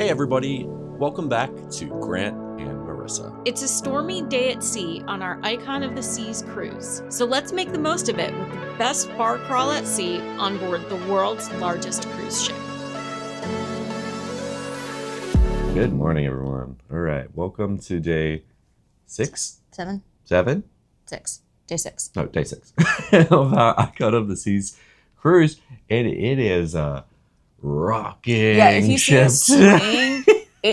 Hey everybody, welcome back to Grant and Marissa. It's a stormy day at sea on our Icon of the Seas cruise. So let's make the most of it with the best bar crawl at sea on board the world's largest cruise ship. Good morning, everyone. All right, welcome to day 6? 7? 7? 6. Day 6. No, day 6 of our Icon of the Seas cruise. And it is a rocking Yeah, if you see ship. us swaying,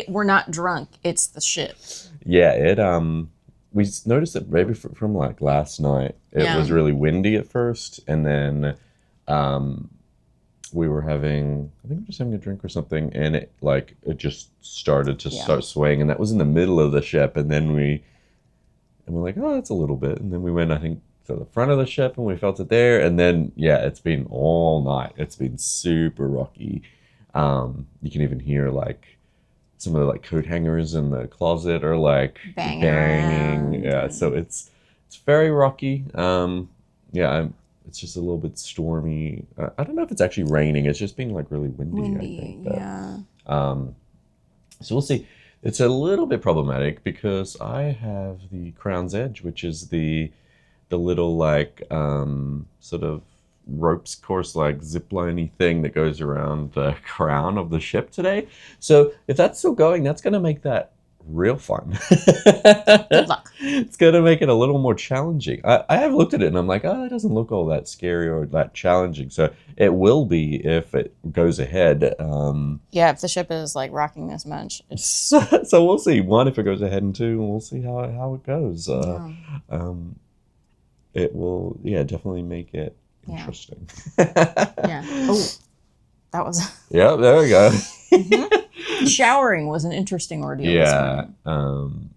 we're not drunk. It's the ship. Yeah, we noticed it maybe from like last night. It was really windy at first, and then we were having a drink or something, and it just started to start swaying, and that was in the middle of the ship, and then we're like, oh, that's a little bit, and then we went, I think, to the front of the ship, and we felt it there, and then it's been all night. It's been super rocky. You can even hear like some of the like coat hangers in the closet are like banging. Yeah, so it's very rocky. It's just a little bit stormy. I don't know if it's actually raining. It's just being like really windy. I think. But, so we'll see. It's a little bit problematic because I have the Crown's Edge, which is the little like sort of ropes course like zipliney thing that goes around the crown of the ship today. So if that's still going, that's going to make that real fun. Good luck. It's going to make it a little more challenging. I have looked at it and I'm like, oh, it doesn't look all that scary or that challenging. So it will be if it goes ahead. If the ship is like rocking this much. So we'll see. One, if it goes ahead, and two, we'll see how it goes. It will, definitely make it interesting. Oh, that was. Yeah, there we go. Mm-hmm. Showering was an interesting ordeal. Yeah,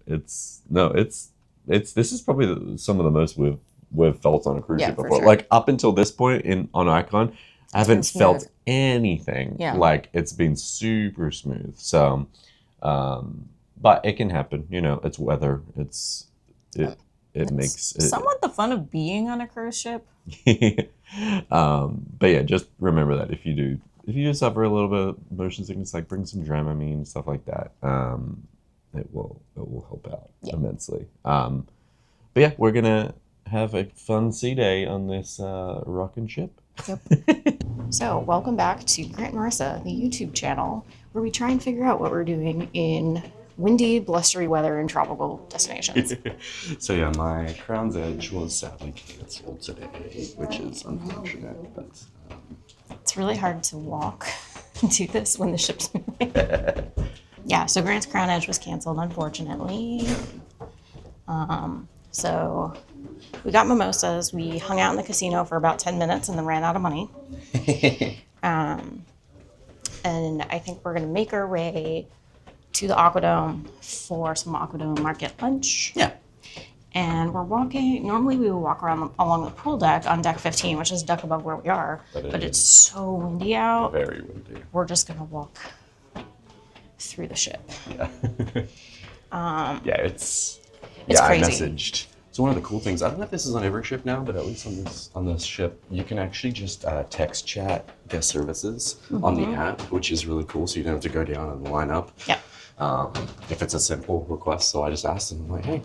this is probably some of the most we've felt on a cruise ship before. Sure. Like up until this point on Icon, I haven't felt anything. Like it's been super smooth. So, but it can happen. It's weather. It makes it somewhat the fun of being on a cruise ship. But yeah, just remember that if you do suffer a little bit of motion sickness, like bring some Dramamine, stuff like that. It will help out immensely. But yeah, we're gonna have a fun sea day on this rockin' ship. Yep. So welcome back to Grant and Marissa, the YouTube channel, where we try and figure out what we're doing in windy, blustery weather and tropical destinations. So yeah, my Crown's Edge was sadly canceled today, which is unfortunate. But it's really hard to walk and do this when the ship's moving. So Grant's Crown Edge was canceled, unfortunately. So we got mimosas. We hung out in the casino for about 10 minutes and then ran out of money. And I think we're going to make our way to the Aquadome for some Aquadome market lunch. Yeah. And we're walking, normally we would walk along the pool deck on deck 15, which is deck above where we are, but it's so windy out. Very windy. We're just going to walk through the ship. Yeah. It's crazy. I messaged. So one of the cool things, I don't know if this is on every ship now, but at least on this ship, you can actually just text chat guest services on the app, which is really cool. So you don't have to go down and line up. Yeah. If it's a simple request. So I just asked them, like, hey,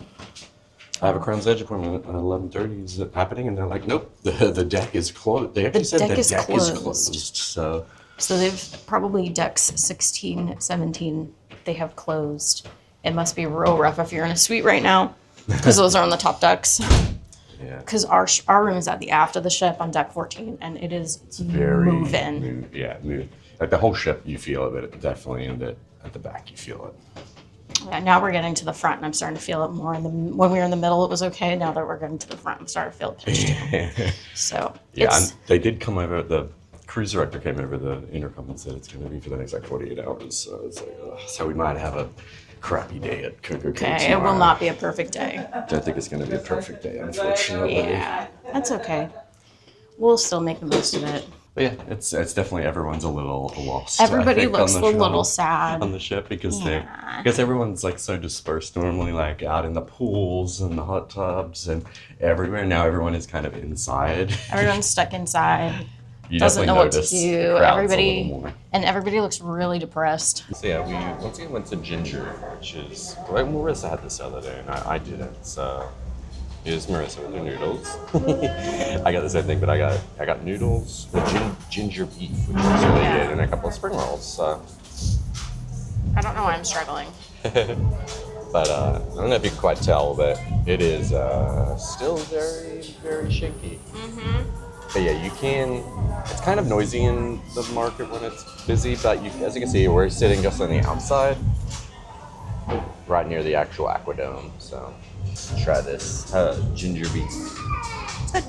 I have a Crown's Edge appointment at 11:30. Is it happening? And they're like, nope, the deck is closed. They actually said the deck is closed. So they've probably decks 16, 17, they have closed. It must be real rough if you're in a suite right now, because those are on the top decks. Yeah. Because our room is at the aft of the ship on deck 14, and it's very moving. Move. Like the whole ship, you feel it, but definitely at the back, you feel it. Yeah, now we're getting to the front, and I'm starting to feel it more. When we were in the middle, it was okay. Now that we're getting to the front, I'm starting to feel it pinched. So they did come over. The cruise director came over the intercom and said it's going to be for the next 48 hours. So it's like, so we might have a crappy day at Coco Cay tomorrow. It will not be a perfect day. I don't think it's going to be a perfect day, unfortunately. Yeah, that's okay. We'll still make the most of it. But yeah, it's definitely everyone's a little lost. Everybody looks a little sad on the ship because everyone's like so dispersed normally, like out in the pools and the hot tubs and everywhere. Now everyone is kind of inside. Everyone's stuck inside. You doesn't know what to notice the do. crowds a Everybody little more. and everybody looks really depressed. So yeah, we once again went to Ginger, which is well, Marissa had this the other day, and I didn't. So here's Marissa with her noodles. I got the same thing, but I got noodles with ginger beef, which was really good, and a couple of spring rolls. So. I don't know why I'm struggling. But I don't know if you can quite tell, but it is still very, very shaky. But yeah, you can. It's kind of noisy in the market when it's busy, but as you can see, we're sitting just on the outside, right near the actual aquadome. So let's try this ginger beef. It's good.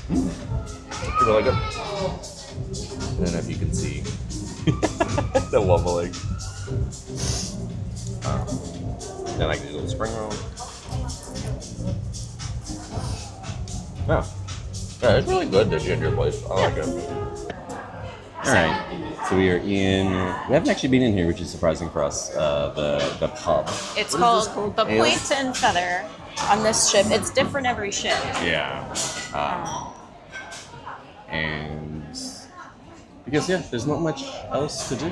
It's really good. I don't know if you can see the wobbling. Then I can do a little spring roll. Yeah, it's really good, the ginger place. I like it. All right, so we are in. We haven't actually been in here, which is surprising for us. The pub. It's What is this called the Point and Feather on this ship. It's different every ship. Yeah. And because there's not much else to do.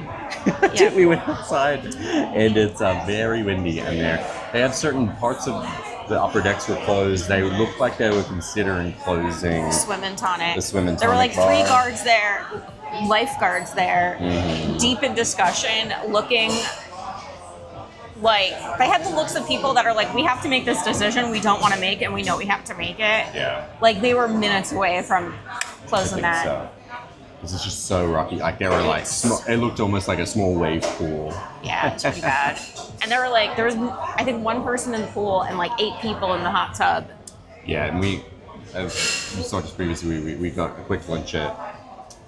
Yeah. We went outside, and it's very windy in there. They had certain parts of the upper decks were closed. They looked like they were considering closing Swim and tonic. the swim and tonic There were like bar. 3 guards there, lifeguards there, deep in discussion, looking like they had the looks of people that are like, we have to make this decision we don't want to make, and we know we have to make it. Yeah. Like they were minutes away from closing that. So. This is just so rocky. Like there were like it looked almost like a small wave pool. Yeah, it's pretty bad. And there was I think 1 person in the pool and like 8 people in the hot tub. Yeah, and as we saw just previously, we got a quick lunch at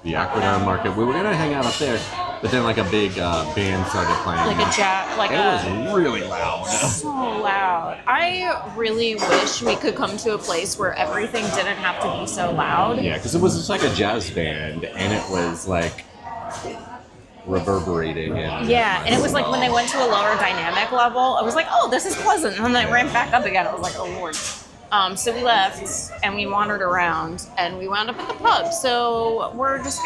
the Aquadome Market. We were gonna hang out up there, but then like a big band started playing. Like a jazz, like it was really loud. so loud. I really wish we could come to a place where everything didn't have to be so loud. Yeah, because it was just like a jazz band, and it was like reverberating. And it was like when they went to a lower dynamic level, I was like, oh, this is pleasant. And then they ramped back up again. I was like, oh, Lord. So we left and we wandered around and we wound up at the pub. So we're just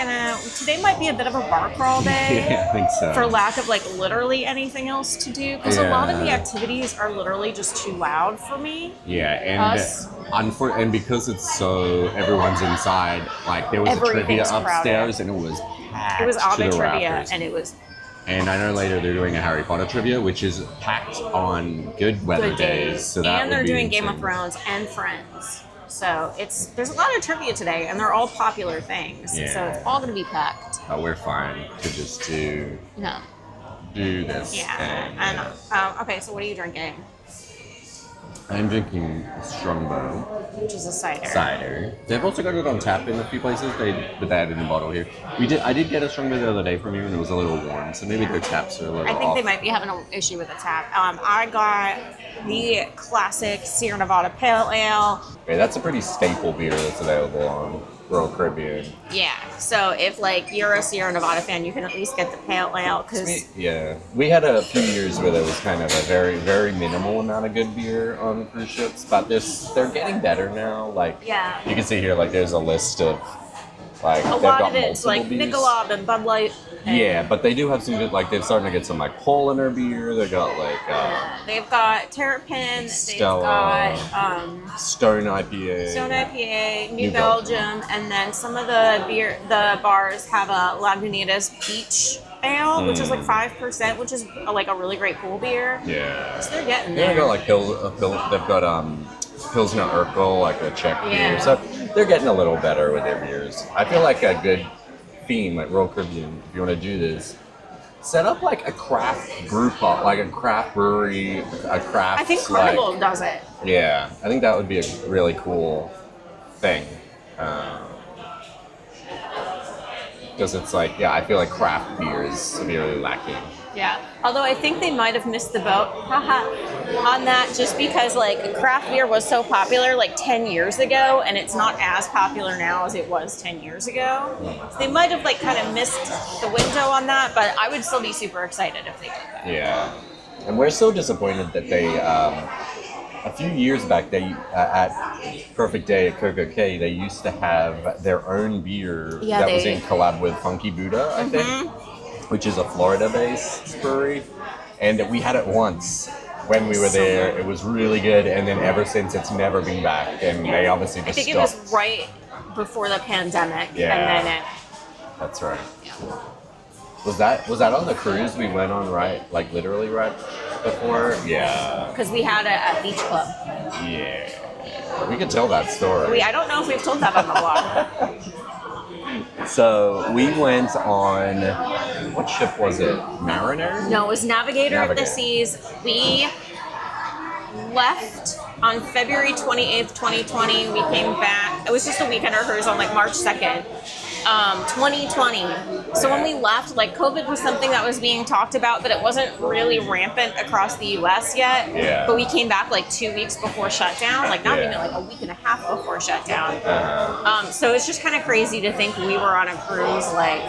today might be a bit of a bar crawl day. Yeah, I think so. For lack of like literally anything else to do. Because a lot of the activities are literally just too loud for me. Yeah, and because it's so everyone's inside, like there was a trivia upstairs and it was packed. It was Abe trivia rafters. and it was. And I know later they're doing a Harry Potter trivia, which is packed on good weather days. So that and they're would be doing Game of insane. Thrones and Friends. So there's a lot of trivia today, and they're all popular things. Yeah. So it's all going to be packed. But we're fine to just do this. Yeah. thing. And okay, so what are you drinking? I'm drinking Strongbow Which is a cider. cider. They've also got it on tap in a few places. But they had it in a bottle here. I did get a Strongbow the other day from you, and it was a little warm. So maybe their taps are a little I think off. they might be having an issue with the tap. I got the classic Sierra Nevada Pale Ale. Okay, that's a pretty staple beer that's available on Royal Caribbean. Yeah. So if like you're a Sierra Nevada fan, you can at least get the Pale Ale because We had a few years where there was kind of a very, very minimal amount of good beer on the cruise ships, but they're getting better now. Like you can see here, like there's a list of like a they've lot got of it's like beers. Michelob and Bud Light. Yeah, but they do have some good. Like they're starting to get some like Polliner beer. They got like they've got Terrapin. Stella, They've got Stone IPA. Stone IPA, New Belgium, and then some of the bars have a Lagunitas Peach Ale, which is like 5%, which is like a really great pool beer. Yeah. So they're getting Yeah, there. they got like they've got Pilsner Urquell, like a Czech beer. So they're getting a little better with their beers. I feel like a good theme at Royal Caribbean, if you want to do this, set up like a craft brew pub, like a craft brewery, a craft. I think Carnival does it. Yeah, I think that would be a really cool thing. Because it's like, I feel like craft beer is severely lacking. Yeah, although I think they might have missed the boat on that just because like craft beer was so popular like 10 years ago and it's not as popular now as it was 10 years ago. So they might have like kind of missed the window on that, but I would still be super excited if they did that. Yeah, and we're so disappointed that they a few years back, they at Perfect Day at Coco Cay, they used to have their own beer that was in collab with Funky Buddha, I think, which is a Florida-based brewery. And we had it once when we were there. It was really good, and then ever since, it's never been back. And they obviously just I think stopped. it was right before the pandemic, Yeah. and then it. That's right. Yeah. Was that on the cruise we went on like literally right before? Yeah. Because we had it at Beach Club. Yeah. We could tell that story. I don't know if we've told that on the blog. So we went on, what ship was it? Mariner? No, it was Navigator of the Seas. We left on February 28th, 2020. We came back. It was just a weekend cruise on like March 2nd. 2020. So when we left, like COVID was something that was being talked about, but it wasn't really rampant across the US yet. Yeah. But we came back like 2 weeks before shutdown, like not even like a week and a half before shutdown. So it's just kind of crazy to think we were on a cruise like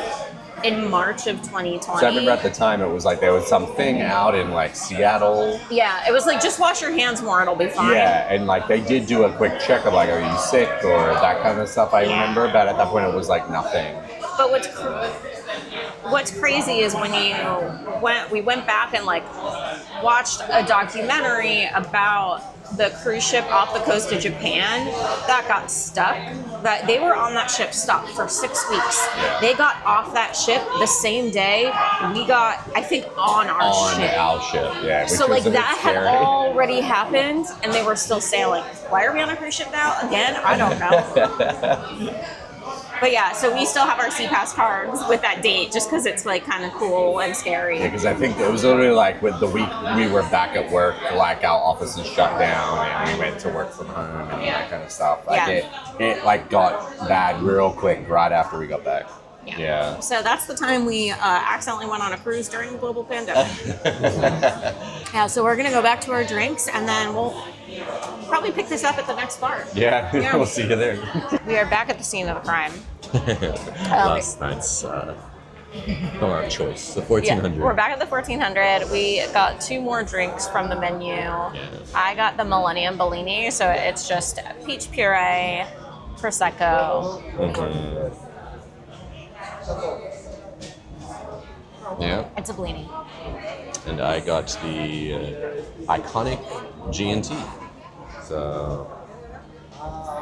in March of 2020. So I remember at the time it was like there was something out in like Seattle. Yeah, it was like just wash your hands more, it'll be fine. Yeah, and like they did do a quick check of like, are you sick or that kind of stuff. I remember, but at that point it was like nothing. But what's crazy is when we went back and like watched a documentary about the cruise ship off the coast of Japan that got stuck. That they were on that ship stuck for 6 weeks. Yeah. They got off that ship the same day we got, I think, on our ship. Yeah. Which So like was a bit that had scary. already happened, and they were still sailing. Why are we on a cruise ship now again? I don't know. But yeah, so we still have our SeaPass cards with that date just because it's like kind of cool and scary. Yeah, because I think it was literally like with the week we were back at work, like our offices shut down and we went to work from home and that kind of stuff. Like it like got bad real quick right after we got back. Yeah. So that's the time we accidentally went on a cruise during the global pandemic. Yeah, so we're going to go back to our drinks and then we'll probably pick this up at the next bar. Yeah. We'll see you there. We are back at the scene of the crime. Last night's our choice, the 1400. Yeah, we're back at the 1400. We got 2 more drinks from the menu. Yeah. I got the Millennium Bellini, so it's just peach puree, Prosecco. Mm-hmm. Yeah. It's a Bellini. And I got the iconic G&T. So,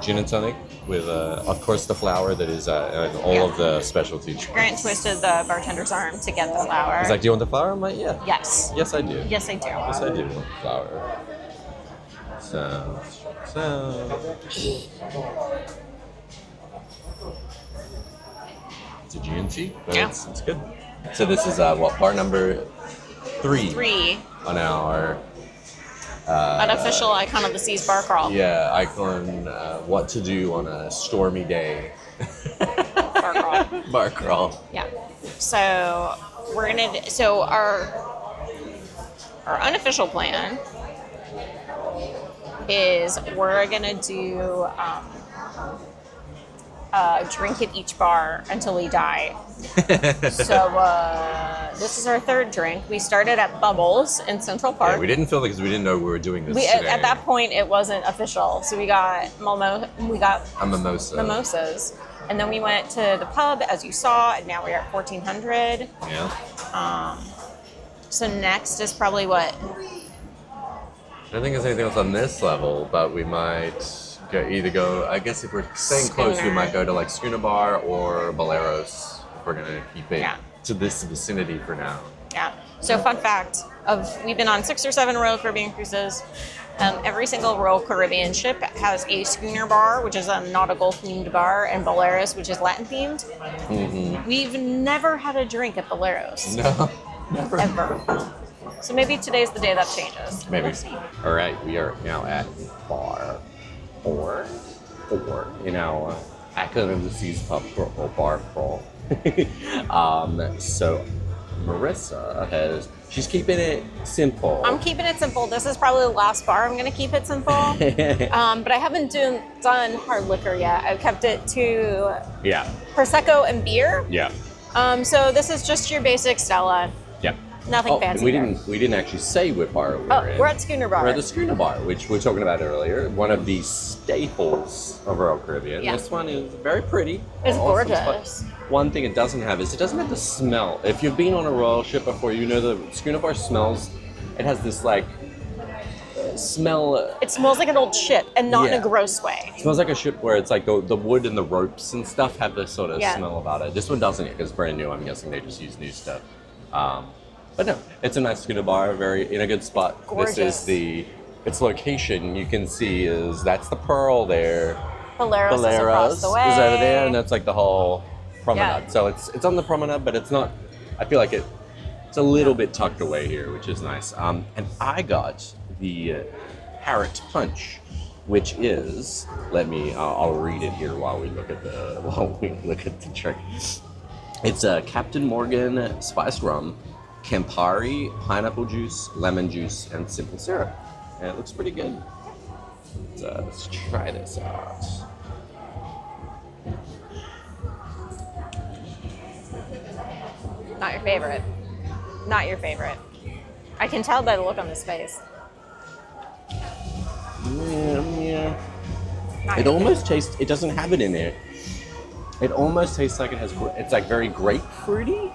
gin and tonic with, of course, the flour that is in all of the specialties. Grant twisted the bartender's arm to get the flour. He's like, do you want the flour? I'm like, yeah. Yes. Yes, I do. Yes, I do. Yes, I do want the flour. So. It's a G&T, but Yeah. it's good. So this is, bar number 3. 3. On our Unofficial Icon of the Seas bar crawl. Yeah, icon. What to do on a stormy day. Bar crawl. Bar crawl. Yeah. So we're gonna. So our unofficial plan is we're gonna do drink at each bar until we die. So this is our 3rd drink. We started at Bubbles in Central Park. Yeah, we didn't film it because we didn't know we were doing this today. At that point, it wasn't official. So we got a mimosa. mimosas. And then we went to the pub, as you saw, and now we're at 1400. Yeah. So next is probably what? I don't think there's anything else on this level, but we might either go, I guess if we're staying close, we might go to like Schooner Bar or Boleros. If we're going to keep it to this vicinity for now. Yeah. So fun fact, we've been on 6 or 7 Royal Caribbean cruises. Every single Royal Caribbean ship has a Schooner Bar, which is a nautical themed bar, and Boleros, which is Latin themed. Mm-hmm. We've never had a drink at Boleros. No, never. Ever. So maybe today's the day that changes. Maybe. All right, we are now at bar 4 in our Icon of the Seas pub crawl, or bar crawl. So Marissa she's keeping it simple. I'm keeping it simple. This is probably the last bar I'm going to keep it simple. But I haven't done hard liquor yet. I've kept it to Prosecco and beer. Yeah. So this is just your basic Stella. Yep. Nothing Oh, and fancy. we didn't actually say what bar we're in. We're at Schooner Bar. We're at the Schooner Bar, which we were talking about earlier. One of the staples of Royal Caribbean. Yeah. This one is very pretty. It's Awesome gorgeous. spot. One thing it doesn't have is it doesn't have the smell. If you've been on a Royal ship before, you know the Schooner Bar smells. It has this like smell. It smells like an old ship, and not in Yeah. a gross way. It smells like a ship where it's like the wood and the ropes and stuff have this sort of Yeah. smell about it. This one doesn't because it's brand new. I'm guessing they just use new stuff. But no, it's a nice Schooner Bar, very in a good spot. Gorgeous. This is its location. You can see that's the Pearl there. Polaris is across the way. is over there, and that's like the whole promenade. Yeah. So it's on the promenade, but it's not. I feel like it's a little bit tucked away here, which is nice. And I got the Parrot Punch, which is I'll read it here while we look at the drink. It's a Captain Morgan spiced rum, Campari, pineapple juice, lemon juice, and simple syrup. And it looks pretty good. Let's try this out. Not your favorite. Not your favorite. I can tell by the look on his face. Yeah. Not It your almost tastes. It doesn't have it in it. It almost tastes like it has. It's like very grapefruity.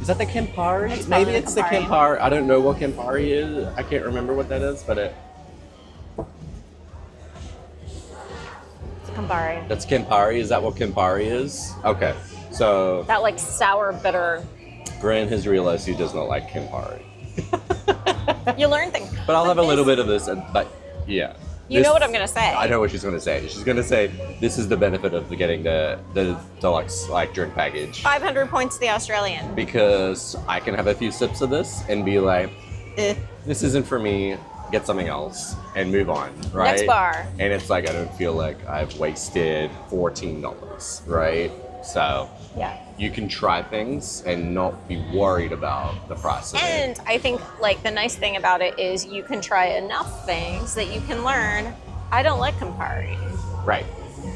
Is that the Campari? It's Maybe probably it's the Campari. Campari. I don't know what Campari is. I can't remember what that is, but It's a Campari. that's Campari. Is that what Campari is? Okay. So That like sour, bitter. Grant has realized he does not like Campari. You learn things. But I'll have a this- little bit of this. But yeah. You know what I'm gonna say. I know what she's going to say. She's going to say this is the benefit of getting the deluxe like drink package. 500 points to the Australian. Because I can have a few sips of this and be like, this isn't for me. Get something else and move on, right? Next bar. And it's like I don't feel like I've wasted $14, right? So Yeah. you can try things and not be worried about the price of it. And I think like the nice thing about it is you can try enough things that you can learn. I don't like Campari. Right.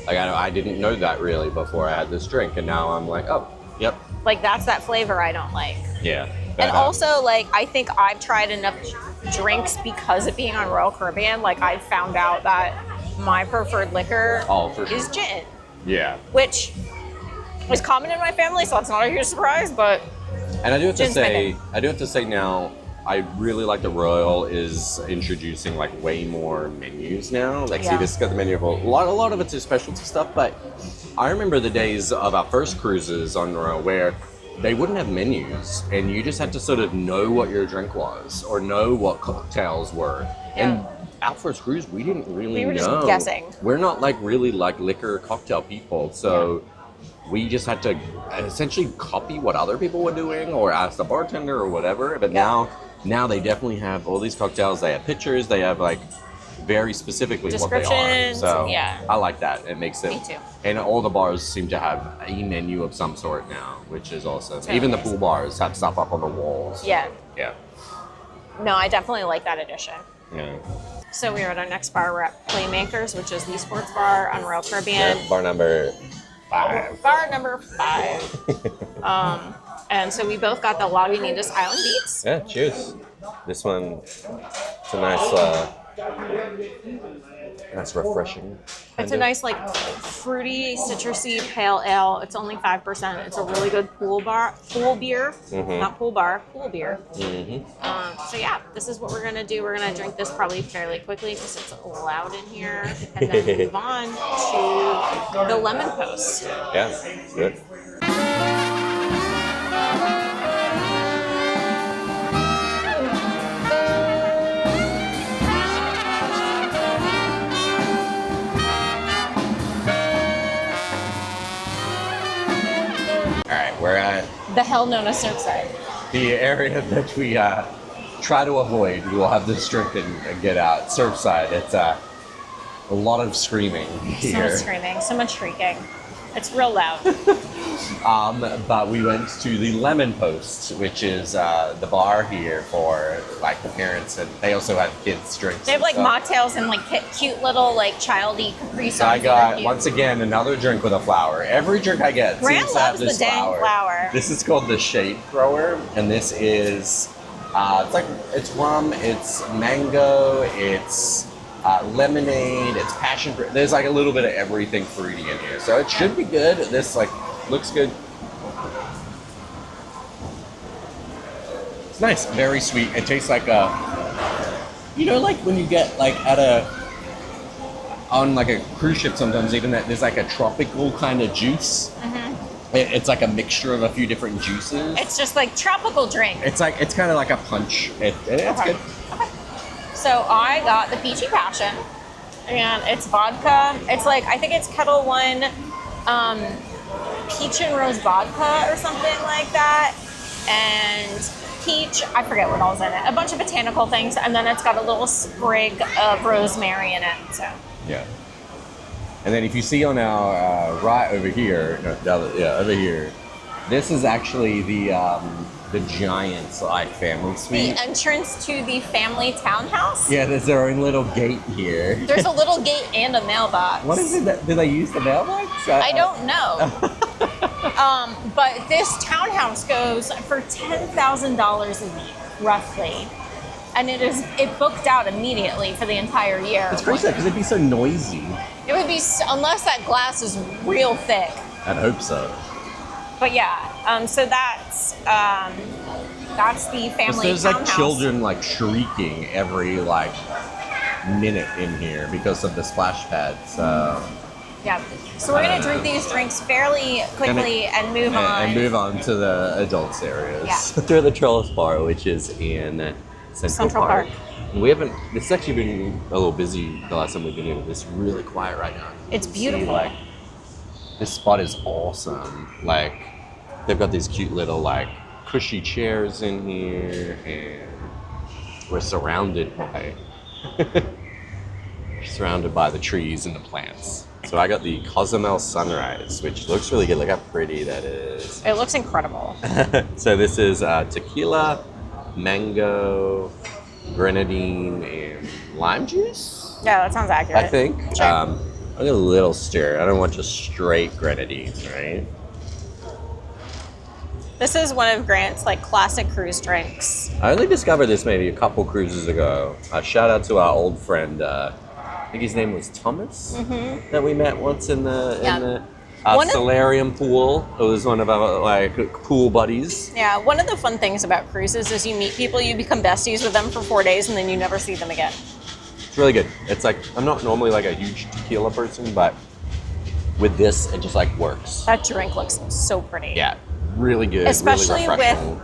Like I didn't know that really before I had this drink, and now I'm like, oh, yep, Like that's that flavor I don't like. yeah. And also, like, I think I've tried enough drinks because of being on Royal Caribbean. Like, I've found out that my preferred liquor For sure. is gin, Yeah. which is common in my family, so it's not a huge surprise. But And I do have to Gin's my say, thing. I do have to say now, I really like the Royal is introducing like way more menus now. Like, see, Yeah. this has got the menu of a lot of it's just specialty stuff. But I remember the days of our first cruises on Royal where they wouldn't have menus, and you just had to sort of know what your drink was or know what cocktails were. And our first cruise, we didn't really know. We were just guessing. We're not like really like liquor cocktail people, so. We just had to essentially copy what other people were doing or ask the bartender or whatever. But now they definitely have all these cocktails. They have pictures. They have like very specifically what they are. Descriptions, So yeah. I like that. It makes it. Me too. And all the bars seem to have a menu of some sort now, which is awesome. Totally Even the is. pool bars have stuff up on the walls. yeah, Yeah. no, I definitely like that addition. Yeah. So we are at our next bar. We're at Playmakers, which is the sports bar on Royal Caribbean. Bar number 5. Bar number 5. And so we both got the Lagunitas Island Beats. Yeah. Cheers. This one, it's a nice refreshing. It's a nice, like, fruity, citrusy pale ale. It's only 5%. It's a really good pool beer. Not pool bar, pool beer. So yeah, this is what we're gonna do. We're gonna drink this probably fairly quickly because it's loud in here, and then move on to the lemon post. Yeah, good. All right, we're at The hell known as Surfside. the area that we try to avoid. We will have this drink and get out. Surfside. It's a lot of screaming So here. much screaming, so much shrieking. It's real loud. But we went to the Lemon Post, which is the bar here for like the parents, and they also have kids drinks. They have like mocktails and like cute little like childy Capri Suns. So I got once again another drink with a flower. Every drink I get seems to have this the dang flower. This is called the Shade Thrower, and this is it's rum, it's mango, it's lemonade, it's passion fruit. There's like a little bit of everything fruity in here, so it should be good. This like looks good. It's nice, very sweet. It tastes like like when you get like on like a cruise ship sometimes, even that there's like a tropical kind of juice. It's like a mixture of a few different juices. It's just like tropical drink. It's kind of like a punch. It's good. Okay. So I got the Peachy Passion, and it's vodka. It's like, I think it's Kettle One peach and rose vodka or something like that. And peach, I forget what all's in it. A bunch of botanical things, and then it's got a little sprig of rosemary in it. So yeah. And then if you see on our right over here, over here, this is actually the Giants like family suite. The entrance to the family townhouse. Yeah, there's their own little gate here. There's a little gate and a mailbox. What is it? Do they use the mailbox? I don't know. But this townhouse goes for $10,000 a week, roughly. And it booked out immediately for the entire year. It's crazy because it'd be so noisy. It would be, unless that glass is real thick. I'd hope so. But yeah, so that's the family there's townhouse. Like children like shrieking every like minute in here because of the splash pad. So yeah, so we're gonna drink these drinks fairly quickly and move on. And move on to the adults areas. Yeah. Through the Trellis Bar, which is in Central Park. We haven't. It's actually been a little busy the last time we've been in. It's really quiet right now. It's beautiful. See, like, this spot is awesome. Like, they've got these cute little like cushy chairs in here, and we're surrounded by the trees and the plants. So I got the Cozumel Sunrise, which looks really good. Look how pretty that is. It looks incredible. So this is tequila, mango, grenadine, and lime juice. Yeah, that sounds accurate. I think. Sure. I'll get a little stir. I don't want just straight grenadine, right? This is one of Grant's like classic cruise drinks. I only discovered this maybe a couple cruises ago. Shout out to our old friend. I think his name was Thomas. That we met once in the solarium pool. It was one of our like pool buddies. Yeah, one of the fun things about cruises is you meet people, you become besties with them for 4 days, and then you never see them again. It's really good. It's like, I'm not normally like a huge tequila person, but with this, it just like works. That drink looks so pretty. Yeah, really good. Especially really refreshing. with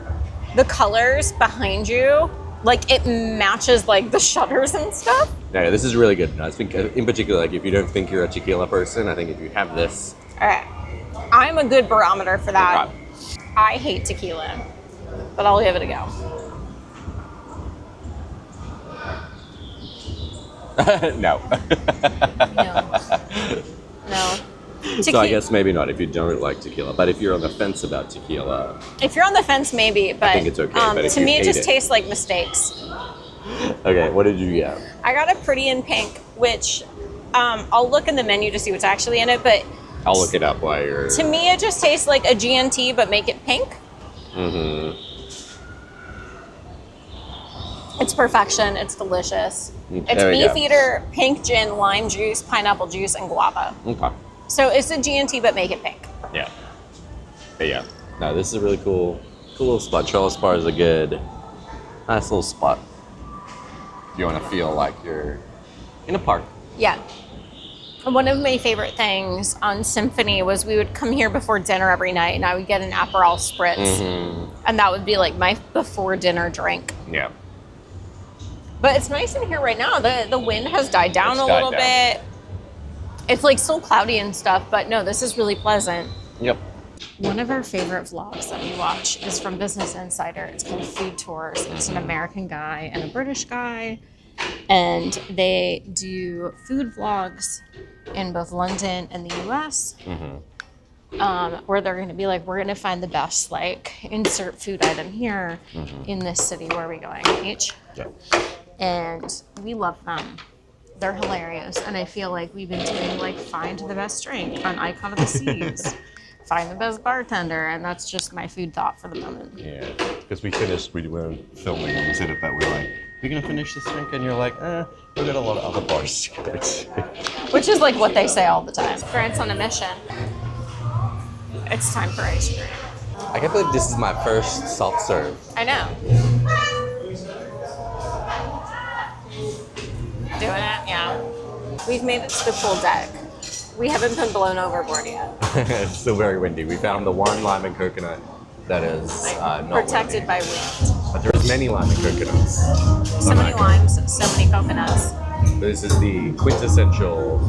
the colors behind you. Like, it matches like the shutters and stuff. Yeah, this is really good. I think in particular, like if you don't think you're a tequila person, I think if you have this. All right. I'm a good barometer for that. Okay. I hate tequila, but I'll give it a go. No. No. So I guess maybe not if you don't like tequila. But if you're on the fence about tequila, if you're on the fence, maybe. But I think it's okay. But to me, it just tastes like mistakes. Okay, what did you get? I got a Pretty in Pink, which I'll look in the menu to see what's actually in it. But I'll look it up while you're. To me, it just tastes like a GNT, but make it pink. Mm-hmm. It's perfection. It's delicious. It's There we go. Beefeater, pink gin, lime juice, pineapple juice, and guava. Okay. So it's a GNT, but make it pink. Yeah. But yeah. No, this is a really cool little spot. Trellis Bar is a nice little spot. If you want to feel like you're in a park. Yeah. One of my favorite things on Symphony was we would come here before dinner every night, and I would get an Aperol Spritz. Mm-hmm. And that would be like my before dinner drink. Yeah. But it's nice in here right now. The wind has died down a little bit. It's like still cloudy and stuff, but no, this is really pleasant. Yep. One of our favorite vlogs that we watch is from Business Insider. It's called Food Tours. It's an American guy and a British guy. And they do food vlogs in both London and the US. Mm-hmm. where they're going to be like, we're going to find the best, like, insert food item here in this city. Where are we going? Each? Yeah. And we love them. They're hilarious. And I feel like we've been doing, like, find the best drink on Icon of the Seas, find the best bartender. And that's just my food thought for the moment. Yeah. Because we were filming and we said it, but we were like, we're going to finish this drink. And you're like, we've got a lot of other bars to go to. Which is, like, what they say all the time. Grant's on a mission. It's time for ice cream. I can't believe this is my first soft serve. I know. Doing it, yeah. We've made it to the full deck. We haven't been blown overboard yet. It's still very windy. We found the one lime and coconut that is not protected windy. by wind. But there's many lime and coconuts. So many limes, so many coconuts. This is the quintessential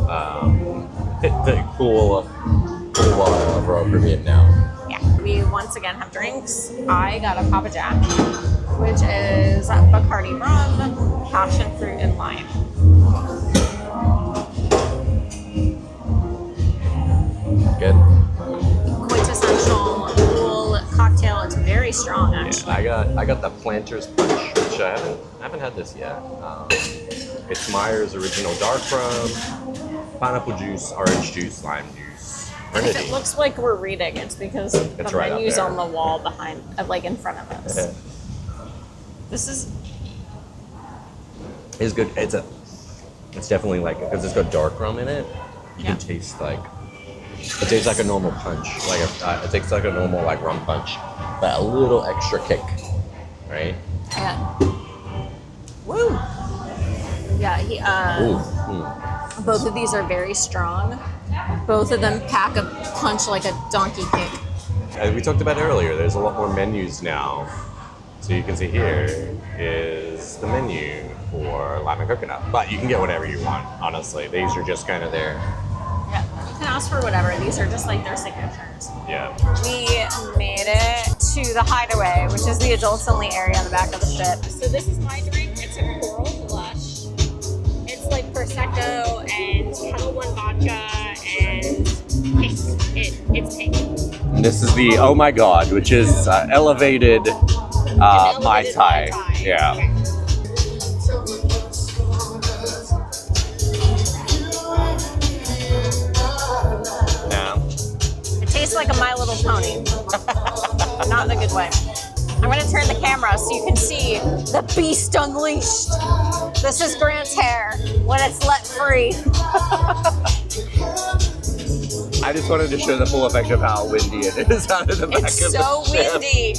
the cool bar of Royal Caribbean now. Yeah. We once again have drinks. I got a Papa Jack, which is Bacardi rum, passion fruit, and lime. Good. Quintessential cool cocktail. It's very strong, actually. I got the Planter's Punch, which I haven't had this yet. It's Meyer's original dark rum, pineapple juice, orange juice, lime juice. And if it looks like we're reading, it's because the right up menu's there. on the wall behind, like in front of us. This is It's good. It's definitely like, because it's got dark rum in it. You Yeah. can taste like, it tastes like a normal punch. Like it tastes like a normal like rum punch, but a little extra kick, right? yeah. Woo. Yeah. Both of these are very strong. Both of them pack a punch like a donkey kick. As we talked about earlier, there's a lot more menus now. So you can see here is the menu for lime and coconut. But you can get whatever you want, honestly. These are just kind of there. Yeah. You can ask for whatever. These are just like their signatures. Yeah. We made it to the Hideaway, which is the adults-only area on the back of the ship. So this is my drink. It's a Coral Blush. It's like Prosecco and Kettle One vodka, and it's pink. And this is the Oh My God, which is elevated Mai Elevated Tai. Mai Tai. Yeah. Okay. Yeah. It tastes like a My Little Pony. Not in a good way. I'm going to turn the camera so you can see the beast unleashed. This is Grant's hair when it's let free. I just wanted to show the full effect of how windy it is out of the back It's of so the ship. windy.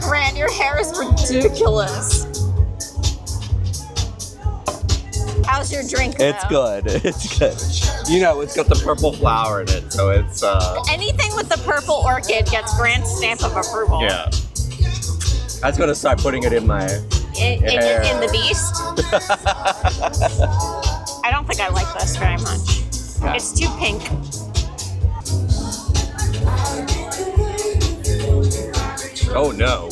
Grant, your hair is ridiculous. How's your drink, though? It's good. It's good. You know, it's got the purple flower in it, so it's Anything with the purple orchid gets Grant's stamp of approval. yeah. I was gonna start putting it in my In hair. the beast. I don't think I like this very much. Yeah. It's too pink. Oh no.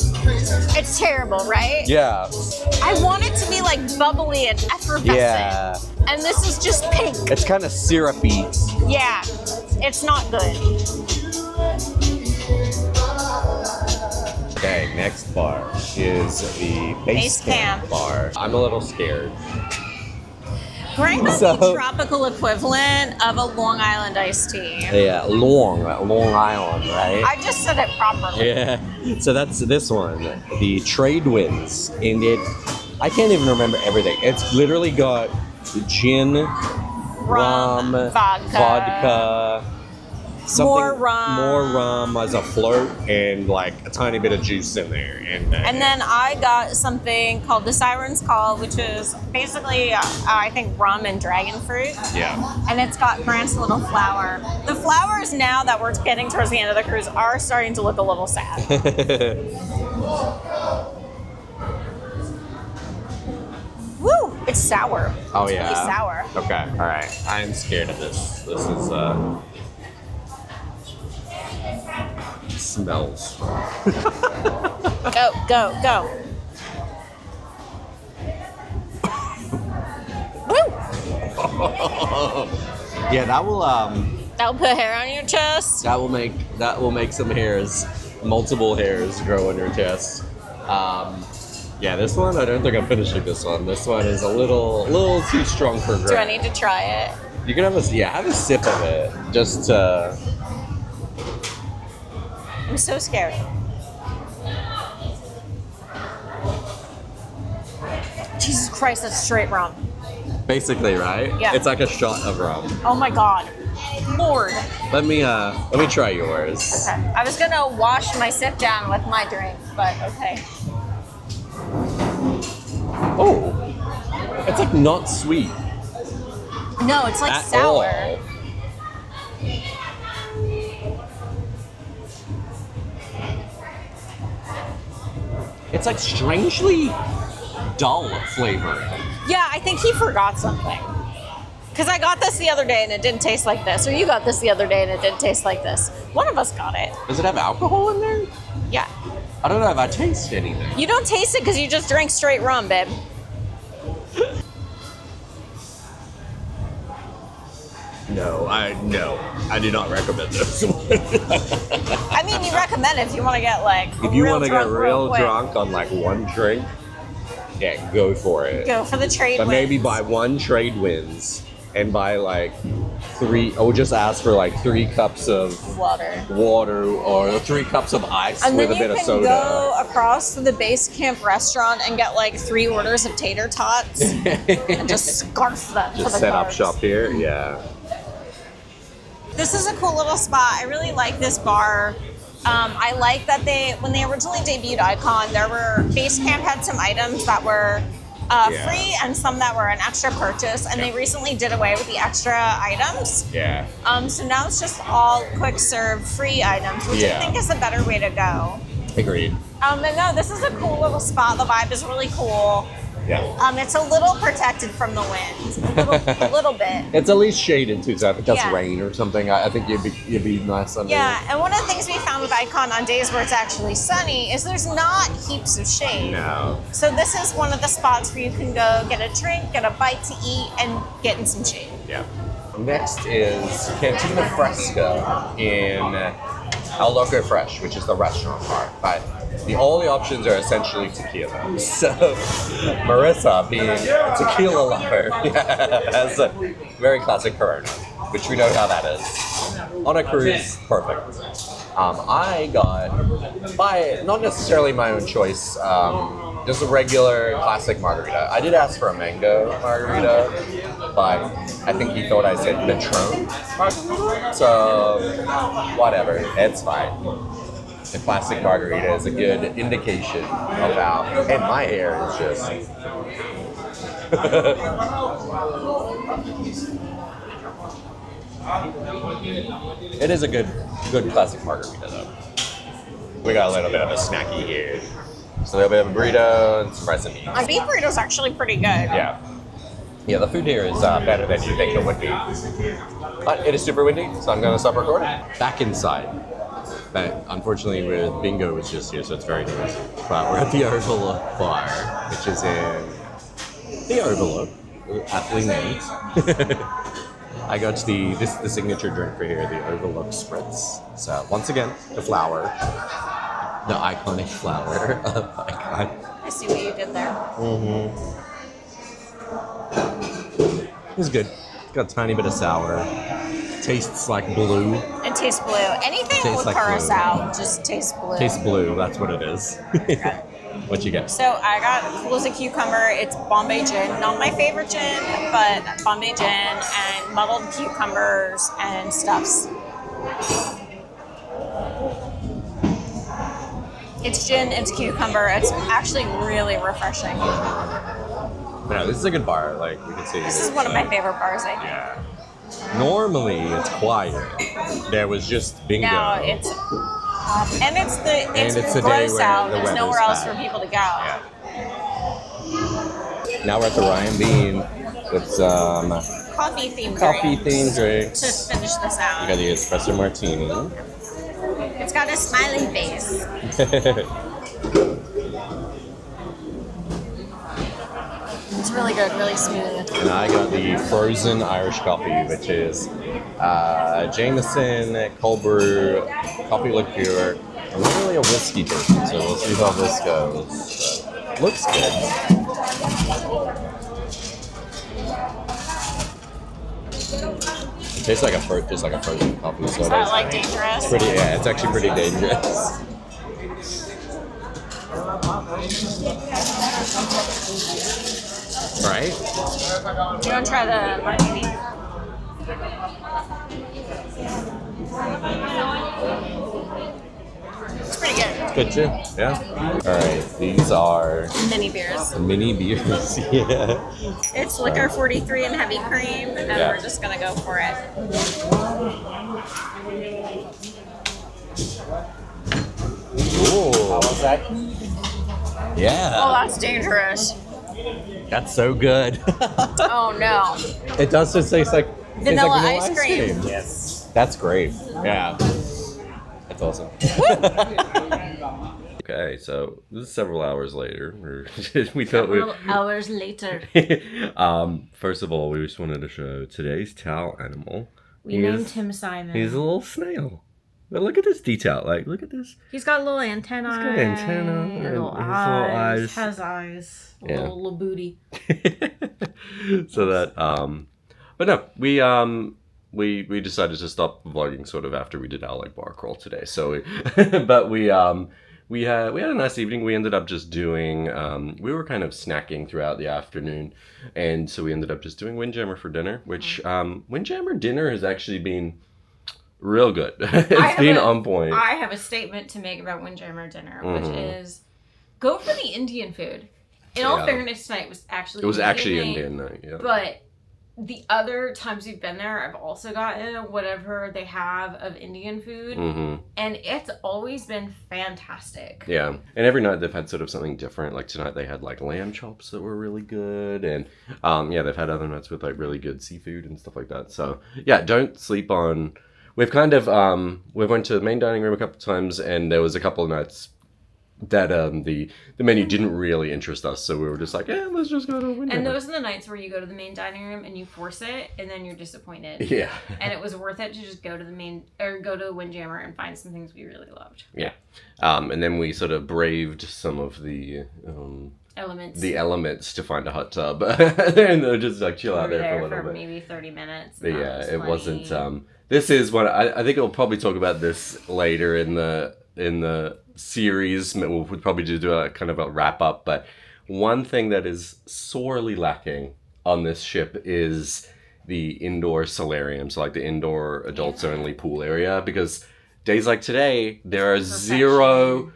It's terrible, right? Yeah. I want it to be like bubbly and effervescent. Yeah. And this is just pink. It's kind of syrupy. Yeah. It's not good. Okay, next bar is the base Base camp. camp bar. I'm a little scared. Grant got So- the tropical equivalent of a Long Island iced tea. Yeah, Long Island, right? I just said it properly. Yeah. So that's this one, the Trade Winds, and I can't even remember everything. It's literally got gin, rum, vodka, something More rum. as a float, and like a tiny bit of juice in there. And then I got something called the Siren's Call, which is basically, I think, rum and dragon fruit. yeah. And it's got Grant's little flower. The flowers, now that we're getting towards the end of the cruise, are starting to look a little sad. Woo! It's sour. Oh It's yeah. really sour. Okay. All right. I'm scared of this. This is smells. Go, go, go. Woo! Yeah, that will That'll put hair on your chest. That will make some hairs, multiple hairs grow on your chest. Yeah, this one, I don't think I'm finishing this one. This one is a little too strong for Greg. Do I need to try it? You can have a sip of it. Just I'm so scared. Jesus Christ, that's straight rum. basically, right? Yeah. It's like a shot of rum. Oh my God. Lord. Let me try yours. Okay. I was gonna wash my sip down with my drink, but okay. Oh, it's like not sweet No, it's like at sour. all. It's like strangely dull flavor. Yeah, I think he forgot something. Because I got this the other day and it didn't taste like this, or you got this the other day and it didn't taste like this. One of us got it. Does it have alcohol in there? Yeah. I don't know if I taste anything. You don't taste it because you just drank straight rum, babe. No, I do not recommend this. I mean, you recommend it if you want to get like If you want to get real real quick. drunk on like one drink, yeah, go for it. Go for the trade But maybe wins. buy one trade wins and buy like just ask for like 3 cups of water or 3 cups of ice And with then a you bit of can soda. go across to the base camp restaurant and get like 3 orders of tater tots and just scarf them for Just the set up carbs. shop here, yeah. This is a cool little spot. I really like this bar. I like that when they originally debuted Icon, Base Camp had some items that were free and some that were an extra purchase, and they recently did away with the extra items. Yeah. So now it's just all quick serve free items, which I think is a better way to go. Agreed. But no, this is a cool little spot. The vibe is really cool. Yeah. It's a little protected from the wind, a little bit. It's at least shaded too, so if it does Yeah. rain or something, I think you'd be nice under Yeah, and one of the things we found with Icon on days where it's actually sunny is there's not heaps of shade. No. So this is one of the spots where you can go get a drink, get a bite to eat, and get in some shade. Yeah. Next is Cantina Fresca in El Loco Fresh, which is the restaurant bar. But all the options are essentially tequila. So Marissa, being a tequila lover, has a very classic Corona, which we know how that is. On a cruise, perfect. I got, by not necessarily my own choice, just a regular classic margarita. I did ask for a mango margarita, but I think he thought I said Patron margarita. So, whatever, it's fine. The classic margarita is a good indication of how, and my hair is just... It is a good classic margarita though. We got a little bit of a snacky here. Just a little bit of a burrito and some rice and beans. Our beef burrito's actually pretty good. Yeah. Yeah, the food here is better than you think it would be. But it is super windy, so I'm going to stop recording. Back inside. But unfortunately, Bingo was just here, so it's very noisy. But we're at the Overlook Bar, which is in the Overlook, aptly named. I got the signature drink for here, the Overlook Spritz. So once again, the flower, the iconic flower of Icon. I see what you did there. It's good. It's got a tiny bit of sour. Tastes like blue. It tastes blue. Anything Tastes with like curacao just tastes blue. Tastes blue, that's what it is. What you get? So I got Palooza Cucumber. It's Bombay gin. Not my favorite gin, but Bombay gin and muddled cucumbers and stuffs. It's gin, it's cucumber. It's actually really refreshing. No, this is a good bar. Like we can see. This is one of my favorite bars, I think. Yeah. Normally it's quiet. There was just Bingo. Now it's and it's the day gross where out. the There's weather's nowhere else bad. for people to go. Yeah. Now we're at the Ryan Bean with some Coffee themed coffee-themed to drinks. finish this We out. got the espresso martini. It's got a smiling face. It's really good, really smooth. And I got the frozen Irish coffee, which is Jameson, cold brew, coffee liqueur. I'm not really a whiskey person, so we'll see how this goes. But looks good. It tastes like just like a frozen coffee soda. Is that like dangerous? Pretty, yeah, it's actually pretty dangerous. Right? Do you want to try the martini? It's pretty good. Good too. Yeah. All right. These are Mini beers. the mini beers. Yeah. It's liquor 43 and heavy cream, and Yeah. we're just gonna go for it. Ooh. How was that? Yeah. Oh, that's dangerous. That's so good. Oh no. It does just taste like Vanilla ice cream. Yes. That's great. Yeah. That's awesome. Okay, so this is several hours later. We thought we. Hours later. First of all, we just wanted to show today's towel animal. We named him Simon. He's a little snail. But look at this detail. Like, look at this. He's got little antennae. He's got antenna and little his eyes. little eyes. Has eyes. Yeah. Little booty. So that, but no, we decided to stop vlogging sort of after we did our like bar crawl today. So, but we had a nice evening. We ended up just doing, we were kind of snacking throughout the afternoon, and so we ended up just doing Windjammer for dinner, which Windjammer dinner has actually been real good. It's been on point. I have a statement to make about Windjammer dinner, which is go for the Indian food. In all fairness, tonight was actually Indian night, yeah. But the other times we've been there, I've also gotten whatever they have of Indian food, and it's always been fantastic. Yeah, and every night they've had sort of something different. Like tonight they had like lamb chops that were really good, and yeah, they've had other nights with like really good seafood and stuff like that. So yeah, don't sleep on. We've kind of we went to the main dining room a couple of times, and there was a couple of nights that the menu didn't really interest us, so we were just like, yeah, let's just go to Windjammer. And those are the nights where you go to the main dining room and you force it, and then you're disappointed. Yeah. And it was worth it to just go to the Windjammer and find some things we really loved. Yeah. And then we sort of braved some of the elements to find a hot tub, and just like chill out there for a little bit. Maybe 30 minutes. But yeah, it wasn't. This is one. I think we'll probably talk about this later in the series. We'll probably do a kind of a wrap up. But one thing that is sorely lacking on this ship is the indoor solarium, so like the indoor adults only pool area. Because days like today, there are zero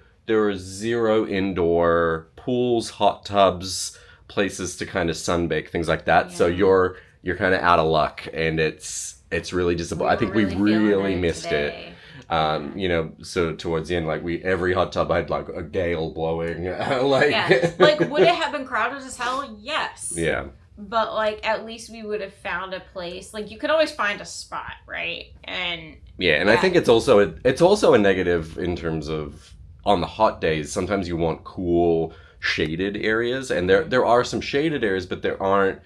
indoor pools, hot tubs, places to kind of sunbake, things like that. Yeah. So you're kind of out of luck, and it's really disappointing. I think we really missed it. You know, so towards the end, like every hot tub had like a gale blowing, like would it have been crowded as hell? Yes. Yeah. But like at least we would have found a place. Like you could always find a spot, right? And yeah, and I think it's also a negative in terms of on the hot days. Sometimes you want cool shaded areas, and there are some shaded areas, but there aren't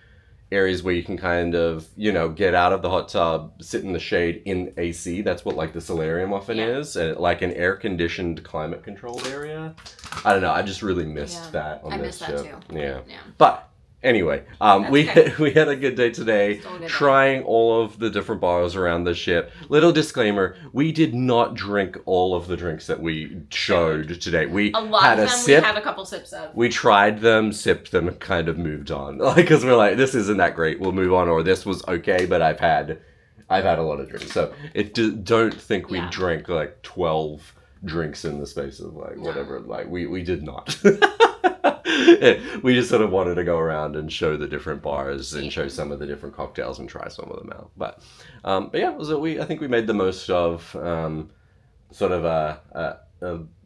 areas where you can kind of, you know, get out of the hot tub, sit in the shade in AC. That's what like the solarium often is, and like an air conditioned, climate controlled area. I don't know. I just really missed that on this ship. That too. Yeah. But anyway, we had a good day today, trying all of the different bars around the ship. Little disclaimer: we did not drink all of the drinks that we showed today. We had a sip. We had a couple sips of. We tried them, sipped them, and kind of moved on. Like, because we're like, this isn't that great. We'll move on, or this was okay, but I've had a lot of drinks. So don't think we drank like 12 drinks in the space of like whatever. Like we did not. We just sort of wanted to go around and show the different bars and show some of the different cocktails and try some of them out. But yeah, I think we made the most of sort of a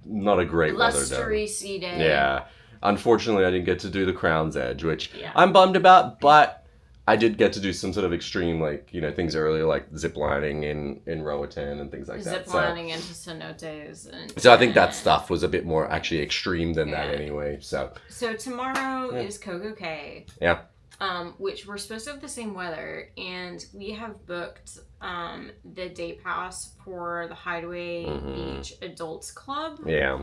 not a great weather day. Yeah. Unfortunately, I didn't get to do the Crown's Edge, which I'm bummed about, but I did get to do some sort of extreme, like, you know, things earlier, like zip lining in Roatan and things like that. Zip lining into cenotes. So I think that stuff was a bit more actually extreme than that anyway. So tomorrow is Coco Cay. Yeah. which we're supposed to have the same weather, and we have booked the day pass for the Hideaway Beach Adults Club. Yeah.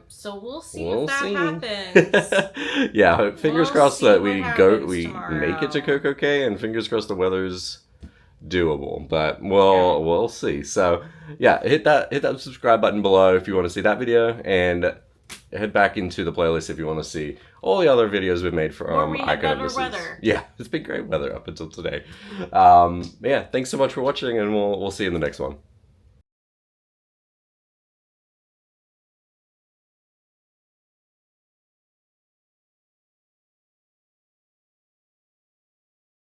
So we'll see if that happens. Yeah, fingers crossed that we tomorrow. make it to Coco Cay, and fingers crossed the weather's doable. But we'll see. So yeah, hit that subscribe button below if you want to see that video, and head back into the playlist if you want to see all the other videos we've made from Icon of the Seas. Yeah, it's been great weather up until today. Yeah, thanks so much for watching, and we'll see you in the next one.